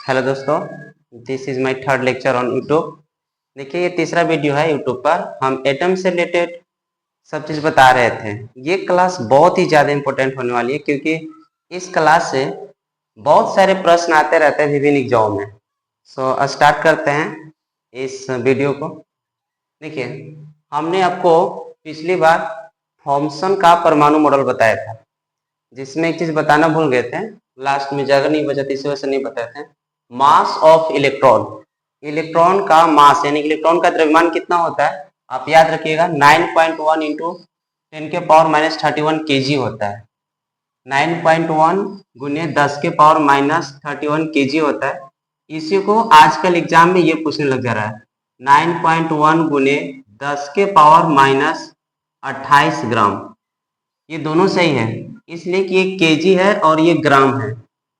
Hello दोस्तों, this is my third lecture on YouTube. देखिए, ये तीसरा वीडियो है यूट्यूब पर। हम एटम से रिलेटेड सब चीज़ बता रहे थे। ये क्लास बहुत ही ज़्यादा इम्पोर्टेंट होने वाली है क्योंकि इस क्लास से बहुत सारे प्रश्न आते रहते हैं विभिन्न एग्जाम में। सो स्टार्ट करते हैं इस वीडियो को। देखिए, हमने आपको पिछली बार थॉमसन का परमाणु मॉडल बताया था, जिसमें एक चीज़ बताना भूल गए थे। लास्ट में जगह नहीं बचा थी, इसी वजह से नहीं बताए थे। मास ऑफ इलेक्ट्रॉन, इलेक्ट्रॉन का मास यानी इलेक्ट्रॉन का द्रव्यमान कितना होता है, आप याद रखिएगा 9.1 इंटू 10 के पावर माइनस 31 kg होता है। 9.1 गुने 10 के पावर माइनस 31 kg होता है। इसी को आजकल एग्जाम में ये पूछने लग जा रहा है, 9.1 गुने 10 के पावर माइनस 28 ग्राम। ये दोनों सही है, इसलिए कि ये केजी है और ये ग्राम है,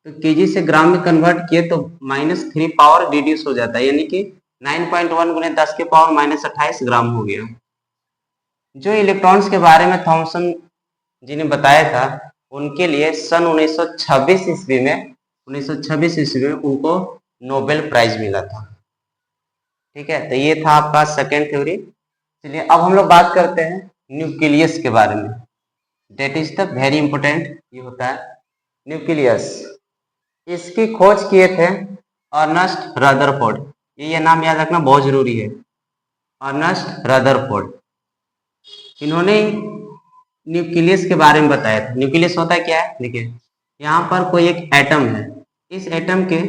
तो केजी से ग्राम में कन्वर्ट किए तो -3 पावर रिड्यूस हो जाता है, यानी कि 9.1 गुने 10 के पावर माइनस 28 ग्राम हो गया। जो इलेक्ट्रॉन्स के बारे में थॉमसन जी ने बताया था, उनके लिए सन 1926 ईस्वी में उनको नोबेल प्राइज मिला था। ठीक है, तो ये था आपका सेकेंड थ्योरी। चलिए अब हम लोग बात करते हैं न्यूक्लियस के बारे में। That is the very important, ये होता है न्यूक्लियस। इसकी खोज किए थे अर्नस्ट रदरफोर्ड। ये नाम याद रखना बहुत जरूरी है, अर्नस्ट रदरफोर्ड। इन्होंने न्यूक्लियस के बारे में बताया था। न्यूक्लियस होता है क्या है, देखिए यहाँ पर कोई एक एटम है। इस एटम के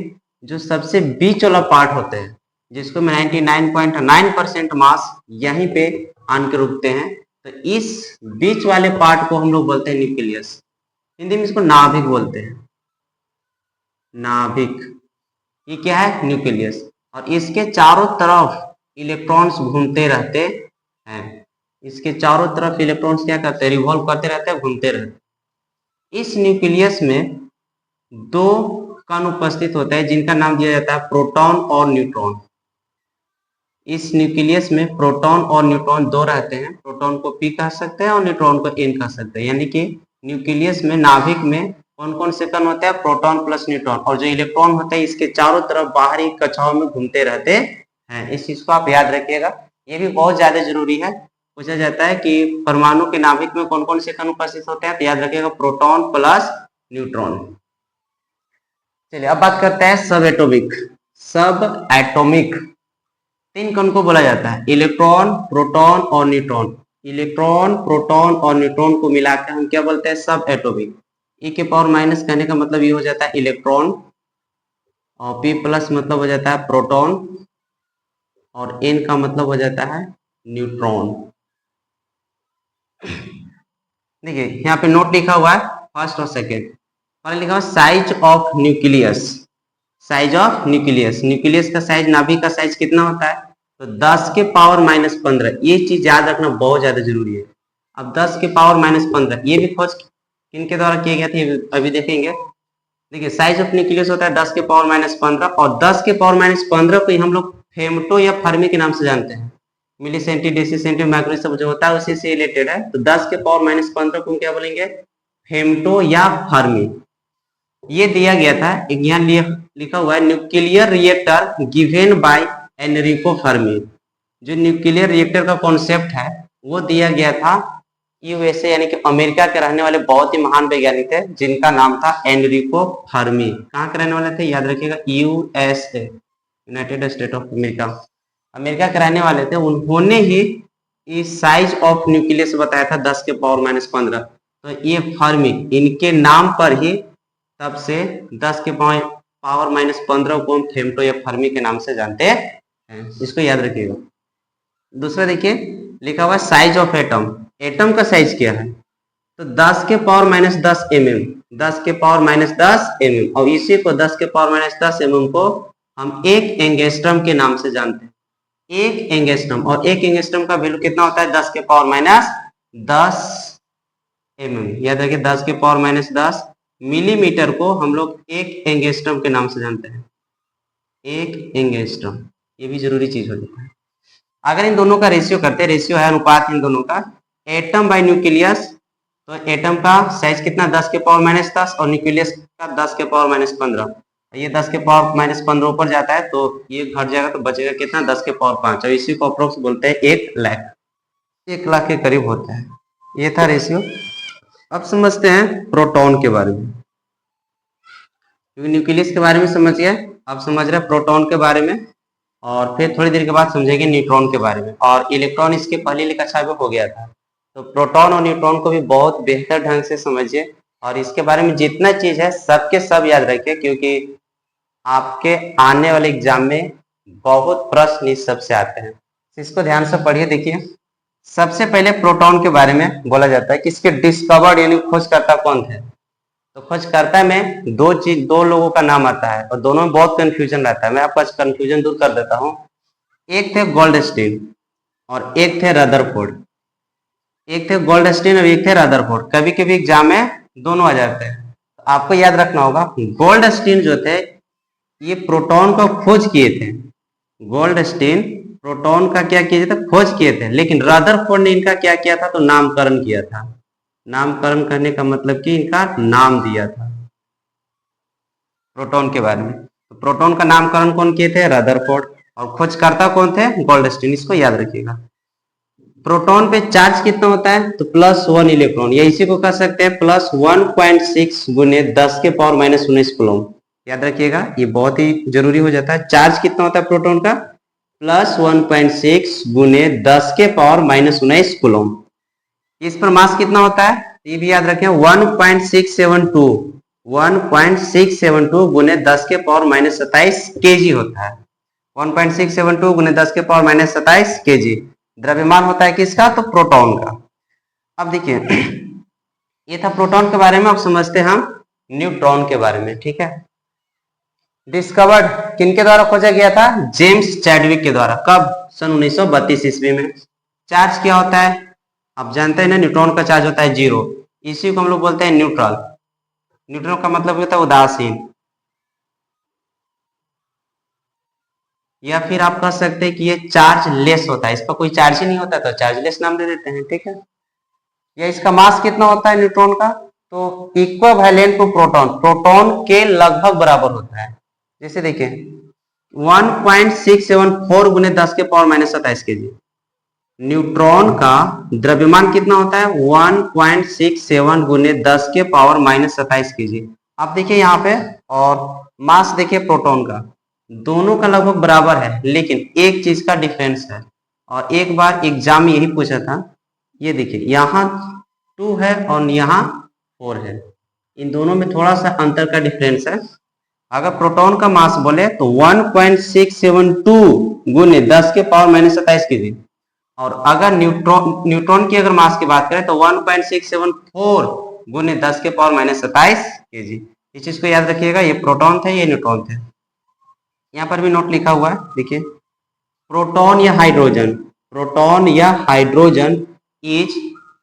जो सबसे बीच वाला पार्ट होते हैं, जिसको में 99.9% मास यहीं पे आन के रुकते हैं, तो इस बीच वाले पार्ट को हम लोग बोलते हैं न्यूक्लियस। हिंदी में इसको नाभिक बोलते हैं, नाभिक। ये क्या है, न्यूक्लियस। और इसके चारों तरफ इलेक्ट्रॉन्स घूमते रहते हैं। इसके चारों तरफ इलेक्ट्रॉन्स क्या करते हैं, रिवॉल्व करते रहते हैं, घूमते रहते हैं। इस न्यूक्लियस में दो कण उपस्थित होते हैं जिनका नाम दिया जाता है प्रोटॉन और न्यूट्रॉन। इस न्यूक्लियस में प्रोटॉन और न्यूट्रॉन दो रहते हैं। प्रोटॉन को पी कह सकते हैं और न्यूट्रॉन को एन कह सकते हैं। यानी कि न्यूक्लियस में, नाभिक में कौन कौन से कण होते हैं, प्रोटॉन प्लस न्यूट्रॉन। और जो इलेक्ट्रॉन होते हैं इसके चारों तरफ बाहरी कक्षाओं में घूमते रहते हैं। इस चीज को आप याद रखिएगा, ये भी बहुत ज्यादा जरूरी है। पूछा जाता है कि परमाणु के नाभिक में कौन कौन से कण उपस्थित होते हैं, तो याद रखिएगा प्रोटॉन प्लस न्यूट्रॉन। चलिए अब बात करते हैं सब एटॉमिक। सब एटॉमिक तीन कण को बोला जाता है, इलेक्ट्रॉन, प्रोटॉन और न्यूट्रॉन। इलेक्ट्रॉन, प्रोटॉन और न्यूट्रॉन को मिलाकर हम क्या बोलते हैं, सब एटॉमिक। ई के पावर माइनस कहने का मतलब ये हो जाता है इलेक्ट्रॉन, और पी प्लस मतलब हो जाता है प्रोटॉन, और एन का मतलब हो जाता है न्यूट्रॉन। देखिए यहाँ पे नोट लिखा हुआ है फर्स्ट और सेकेंड। पहले लिखा हुआ size of nucleus. Size of nucleus, nucleus का साइज, नाभिक का साइज कितना होता है, तो 10 के पावर माइनस 15। ये चीज याद रखना बहुत ज्यादा जरूरी है। अब 10 के पावर माइनस 15 ये भी खोज किनके द्वारा किया गया था, अभी देखेंगे। देखिए साइज ऑफ न्यूक्लियस होता है 10 के पावर माइनस 15, और 10 के पावर माइनस 15 को ही हम लोग फेमटो या फर्मी के नाम से जानते हैं। मिली सेंटी, डेसी सेंटी, माइक्रो सब जो होता है उसी से रिलेटेड है। तो 10 के पावर माइनस 15 को हम क्या बोलेंगे, फेमटो या फर्मी। ये दिया गया था, यहाँ लिखा हुआ है nuclear reactor given by Enrico Fermi. जो न्यूक्लियर रिएक्टर का कॉन्सेप्ट है वो दिया गया था यूएसए यानी कि अमेरिका के रहने वाले बहुत ही महान वैज्ञानिक थे, जिनका नाम था एनरिको फर्मी। कहाँ के रहने वाले थे, याद रखिएगा USA, United state of America. America के रहने वाले थे। उन्होंने ही इस साइज ऑफ न्यूक्लियस बताया था 10 के पावर माइनस 15। तो ये फर्मी, इनके नाम पर ही तब से 10 के पावर माइनस 15 को हम फेमटो या फर्मी के नाम से जानते हैं। इसको याद रखिएगा। दूसरा देखिए लिखा हुआ है साइज ऑफ एटम। एटम का साइज क्या है, तो 10 के पावर माइनस 10 mm, 10 के पावर माइनस 10 mm। और इसी को 10 के पावर माइनस 10 mm को हम एक एंगस्ट्रम के नाम से जानते हैं। एक एंगस्ट्रम, और एक एंगस्ट्रम का वैल्यू कितना होता है, 10 के पावर माइनस 10 mm। याद रखिए 10 के पावर माइनस 10 मिलीमीटर को हम लोग एक एंगस्ट्रम के नाम से जानते हैं, एक एंगस्ट्रम। ये भी जरूरी चीज होती है। अगर इन दोनों का रेशियो करते हैं, रेशियो है अनुपात इन दोनों का, एटम बाय न्यूक्लियस, तो एटम का साइज कितना, 10 के पावर माइनस 10, और न्यूक्लियस का 10 के पावर माइनस 15। ये 10 के पावर माइनस 15 ऊपर जाता है तो ये घट जाएगा, तो बचेगा कितना, 10 के पावर 5, और इसी को अप्रोक्स बोलते हैं 1 लाख। 1 लाख के करीब होता है। ये था रेशियो। अब समझते हैं प्रोटॉन के बारे में, क्योंकि न्यूक्लियस के बारे में समझ गए, अब समझ रहे हैं प्रोटॉन के बारे में, और फिर थोड़ी देर के बाद समझेंगे न्यूट्रॉन के बारे में। और इलेक्ट्रॉन इसके पहले कक्षा में हो गया था, तो प्रोटॉन और न्यूट्रॉन को भी बहुत बेहतर ढंग से समझिए, और इसके बारे में जितना चीज है सबके सब याद रखिए, क्योंकि आपके आने वाले एग्जाम में बहुत प्रश्न इस सबसे आते हैं। इसको ध्यान से पढ़िए। देखिए, सबसे पहले प्रोटॉन के बारे में बोला जाता है कि इसके डिस्कवर्ड यानी खोजकर्ता कौन थे। तो खोजकर्ता में दो लोगों का नाम आता है, और दोनों में बहुत कंफ्यूजन रहता है। मैं आपका कंफ्यूजन दूर कर देता हूँ। एक थे गोल्डस्टीन और एक थे रदरफोर्ड। एक थे गोल्डस्टीन और एक थे रदरफोर्ड। कभी कभी एग्जाम में दोनों आ जाते हैं, तो आपको याद रखना होगा। गोल्डस्टीन जो थे ये प्रोटॉन को खोज किए थे। गोल्डस्टीन प्रोटॉन का क्या किए थे, खोज किए थे, लेकिन रदरफोर्ड ने इनका क्या किया था, तो नामकरण किया था। नामकरण करने का मतलब कि इनका नाम दिया था प्रोटॉन के बारे में। तो प्रोटॉन का नामकरण कौन किए थे, रदरफोर्ड, और खोजकर्ता कौन थे, गोल्डस्टीन। इसको याद रखिएगा। प्रोटॉन पे चार्ज कितना होता है, तो +1 इलेक्ट्रॉन, या इसी को कह सकते हैं +1.6 गुने 10 के पावर माइनस 19 कूलम। याद रखिएगा, ये बहुत ही जरूरी हो जाता है। चार्ज कितना होता है प्रोटॉन का, +1.6 गुने 10 के पावर माइनस 19 कूलम। इस पर मास कितना होता है, ये भी याद रखें, 1.672 गुने 10 के पावर माइनस 27 केजी होता है। 1.672 गुने 10 के पावर माइनस 27 केजी द्रव्यमान होता है किसका, तो प्रोटॉन का। अब देखिए, ये था प्रोटॉन के बारे में। अब समझते हैं हम न्यूट्रॉन के बारे में। ठीक है, डिस्कवर्ड किनके द्वारा खोजा गया था, जेम्स चैडविक के द्वारा। कब, सन 1932 ईस्वी में। चार्ज क्या होता है, आप जानते हैं ना, न्यूट्रॉन का चार्ज होता है 0। इसी को हम लोग बोलते हैं न्यूट्रल। न्यूट्रल का मतलब होता है उदासीन, या फिर आप कह सकते हैं कि ये चार्ज लेस होता है। इस पर कोई चार्ज ही नहीं होता तो चार्जलेस नाम दे देते हैं। ठीक है, या इसका मास कितना होता है न्यूट्रॉन का, तो इक्विवेलेंट टू प्रोटॉन, प्रोटॉन के लगभग बराबर होता है। जैसे देखिए 1.674 गुने 10 के पावर माइनस 27 केजी। न्यूट्रॉन का द्रव्यमान कितना होता है, 1.67 गुने 10 के पावर माइनस 27 केजी। आप देखिए यहाँ पे, और मास देखिए प्रोटॉन का, दोनों का लगभग बराबर है, लेकिन एक चीज का डिफरेंस है। और एक बार एग्जाम में यही पूछा था, ये देखिए यहाँ 2 है और यहाँ 4 है, इन दोनों में थोड़ा सा अंतर का डिफरेंस है। अगर प्रोटॉन का मास बोले तो 1.672 गुने 10 के पावर माइनस 27 केजी, और अगर न्यूट्रॉन की अगर मास की बात करें तो 1.674 गुने 10 के पावर माइनस 27 केजी। इस चीज को याद रखिएगा, ये प्रोटॉन थे, ये न्यूट्रॉन थे। यहाँ पर भी नोट लिखा हुआ है, देखिए, प्रोटॉन या हाइड्रोजन, प्रोटॉन या हाइड्रोजन इज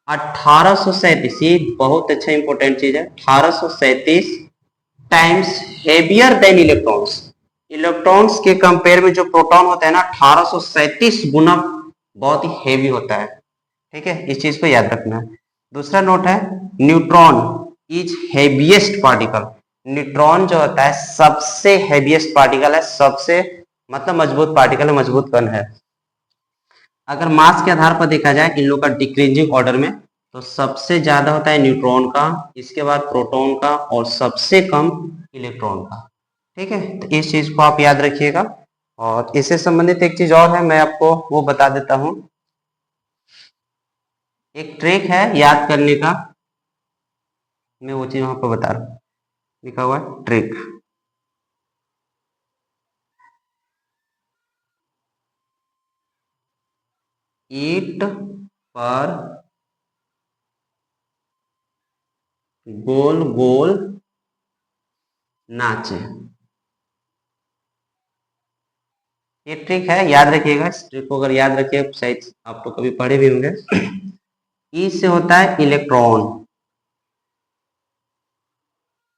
1837, ये बहुत अच्छा इंपॉर्टेंट चीज है, 1837 times heavier than electrons. Electrons के कंपेयर में जो प्रोटॉन होता है ना, 1837 गुना बहुत ही हेवी होता है। ठीक है, इस चीज को याद रखना है। दूसरा नोट है, neutron is heaviest particle. Neutron जो होता है सबसे हेवीएस्ट पार्टिकल है, सबसे मतलब मजबूत पार्टिकल है, मजबूत कण है। अगर मास के आधार पर देखा जाए इन लोग का डिक्रीजिंग ऑर्डर में, तो सबसे ज्यादा होता है न्यूट्रॉन का, इसके बाद प्रोटॉन का, और सबसे कम इलेक्ट्रॉन का। ठीक है, तो इस चीज को आप याद रखिएगा। और इससे संबंधित एक चीज और है, मैं आपको वो बता देता हूं। एक ट्रिक है याद करने का, मैं वो चीज वहां पर बता रहा हूँ, लिखा हुआ है ट्रिक। ईट पर गोल गोल नाचे, ये ट्रिक है, याद रखिएगा। इस ट्रिक को अगर याद रखिए, शायद आप तो कभी पढ़े भी होंगे। ई से होता है इलेक्ट्रॉन,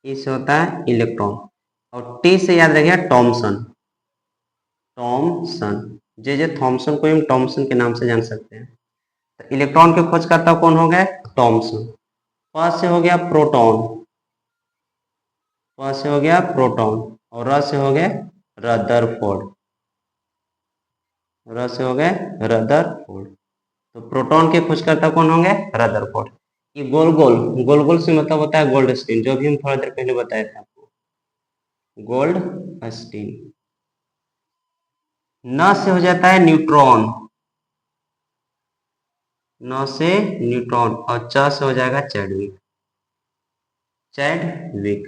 ई से होता है इलेक्ट्रॉन, और टी से याद रखिएगा टॉमसन। टॉमसन, जे थॉमसन को हम टॉमसन के नाम से जान सकते हैं। तो इलेक्ट्रॉन के खोजकर्ता कौन हो गए, टॉमसन। फर्स्ट से हो गया प्रोटॉन, फर्स्ट से हो गया प्रोटॉन, और र से हो गए रदरफोर्ड, र से हो गए रदरफोर्ड। तो प्रोटॉन के खोजकर्ता कौन होंगे? रदरफोर्ड। ये गोल गोल, गोल गोल से मतलब होता है गोल्डस्टीन, जो भी हम थोड़ा देर पहले बताए थे आपको, गोल्डस्टीन। न से हो जाता है न्यूट्रॉन, न से न्यूट्रॉन, और च से हो जाएगा चैडविक, चैडविक।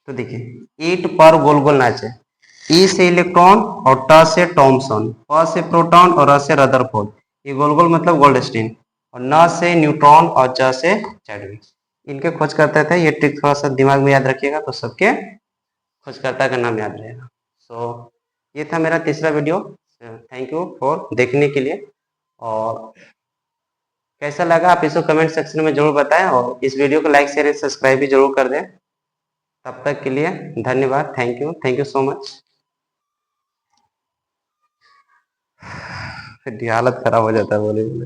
तो देखिए 8 पर गोल गोल नाचे, ई से इलेक्ट्रॉन और ट से टॉमसन, प से प्रोटॉन और र से रदरफोर्ड। ये गोल गोल मतलब गोल्डस्टीन, और न से न्यूट्रॉन और च से चैडविक। इनके खोज करते थे, ये ट्रिक थोड़ा सा दिमाग में याद रखिएगा तो सबके खोजकर्ता का नाम याद रहेगा। सो ये था मेरा तीसरा वीडियो। थैंक यू फॉर देखने के लिए, और कैसा लगा आप इसको कमेंट सेक्शन में जरूर बताएं, और इस वीडियो को लाइक शेयर सब्सक्राइब भी जरूर कर दें। तब तक के लिए धन्यवाद, थैंक यू सो मच। फिर हालत खराब हो जाता है बोले बोले।